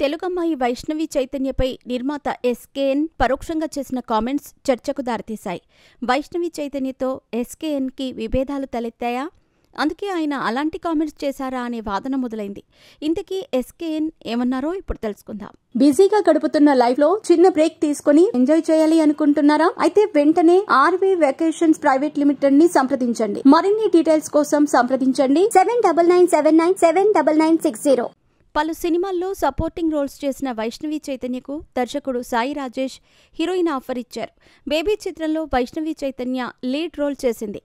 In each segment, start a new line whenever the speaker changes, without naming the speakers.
తెలుగమ్మాయి వైష్ణవి చైతన్యపై నిర్మాత ఎస్కేఎన్ పరోక్షంగా చేసిన కామెంట్స్ చర్చకు దారితీశాయి. వైష్ణవి చైతన్యతో ఎస్కేఎన్కి విభేదాలు తలెత్తాయా? అందుకే ఆయన అలాంటి కామెంట్స్ చేశారా అనే వాదన మొదలైంది. ఇంతకీ ఎస్కేఎన్ ఏమన్నారో ఇప్పుడు తెలుసుకుందాం.
బిజీగా గడుపుతున్న లైఫ్ లో చిన్న బ్రేక్ తీసుకుని ఎంజాయ్ చేయాలి అనుకుంటున్నారా? అయితే వెంటనే ఆర్వే వెకేషన్స్ ప్రైవేట్ లిమిటెడ్ ని సంప్రదించండి. మరిన్ని డీటెయిల్స్ కోసం సంప్రదించండి 7997979960.
పలు సినిమాల్లో సపోర్టింగ్ రోల్స్ చేసిన వైష్ణవి చైతన్యకు దర్శకుడు సాయి రాజేష్ హీరోయిన్ ఆఫర్ ఇచ్చారు. బేబీ చిత్రంలో వైష్ణవి చైతన్య లీడ్ రోల్ చేసింది.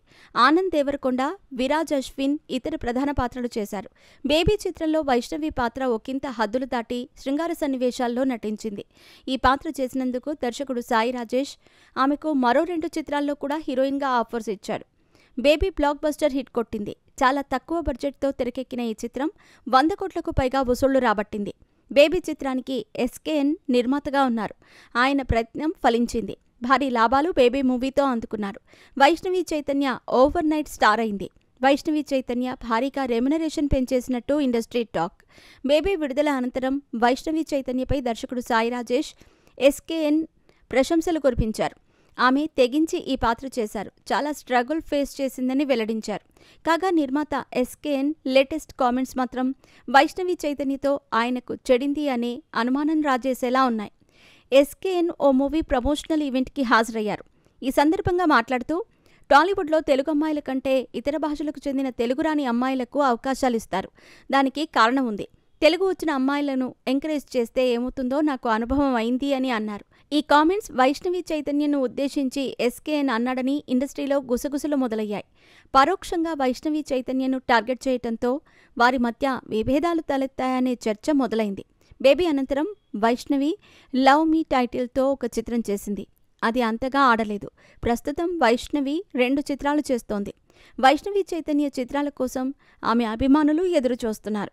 ఆనంద్ దేవరకొండ, విరాజ్ అశ్విన్ ఇతర ప్రధాన పాత్రలు చేశారు. బేబీ చిత్రంలో వైష్ణవి పాత్ర ఒకంత హద్దులు దాటి శృంగార సన్నివేశాల్లో నటించింది. ఈ పాత్ర చేసినందుకు దర్శకుడు సాయి రాజేష్ ఆమెకు మరో 2 చిత్రాల్లో కూడా హీరోయిన్గా ఆఫర్స్ ఇచ్చాడు. బేబీ బ్లాక్ బస్టర్ హిట్ కొట్టింది. చాలా తక్కువ బడ్జెట్తో తెరకెక్కిన ఈ చిత్రం 100 కోట్లకు పైగా వసూళ్లు రాబట్టింది. బేబీ చిత్రానికి ఎస్కేఎన్ నిర్మాతగా ఉన్నారు. ఆయన ప్రయత్నం ఫలించింది. భారీ లాభాలు బేబీ మూవీతో అందుకున్నారు. Vaishnavi Chaitanya over night star అయింది. వైష్ణవి చైతన్య భారీగా రెమ్యునరేషన్ పెంచేసినట్టు ఇండస్ట్రీ టాక్. బేబీ విడుదల అనంతరం వైష్ణవి చైతన్యపై దర్శకుడు సాయి రాజేష్ ఎస్కేఎన్ ప్రశంసలు కురిపించారు. ఆమె తెగించి ఈ పాత్ర చేశారు. చాలా స్ట్రగుల్ ఫేస్ చేసిందని వెల్లడించారు. కాగా నిర్మాత ఎస్కేఎన్ లేటెస్ట్ కామెంట్స్ మాత్రం వైష్ణవి చైతన్యతో ఆయనకు చెడింది అనే అనుమానం రాజేసేలా ఉన్నాయి. ఎస్కేఎన్ ఓ మూవీ ప్రమోషనల్ ఈవెంట్కి హాజరయ్యారు. ఈ సందర్భంగా మాట్లాడుతూ టాలీవుడ్లో తెలుగు అమ్మాయిల కంటే ఇతర భాషలకు చెందిన తెలుగురాని అమ్మాయిలకు అవకాశాలిస్తారు. దానికి కారణం ఉంది. తెలుగు వచ్చిన అమ్మాయిలను ఎంకరేజ్ చేస్తే ఏమవుతుందో నాకు అనుభవం అయింది అని అన్నారు. ఈ కామెంట్స్ వైష్ణవి చైతన్యను ఉద్దేశించి ఎస్కేఎన్ అన్నాడని ఇండస్ట్రీలో గుసగుసలు మొదలయ్యాయి. పరోక్షంగా వైష్ణవి చైతన్యను టార్గెట్ చేయడంతో వారి మధ్య విభేదాలు తలెత్తాయనే చర్చ మొదలైంది. బేబీ అనంతరం వైష్ణవి లవ్ మీ టైటిల్తో ఒక చిత్రం చేసింది. అది అంతగా ఆడలేదు. ప్రస్తుతం వైష్ణవి 2 చిత్రాలు చేస్తోంది. వైష్ణవి చైతన్య చిత్రాల కోసం ఆమె అభిమానులు ఎదురుచూస్తున్నారు.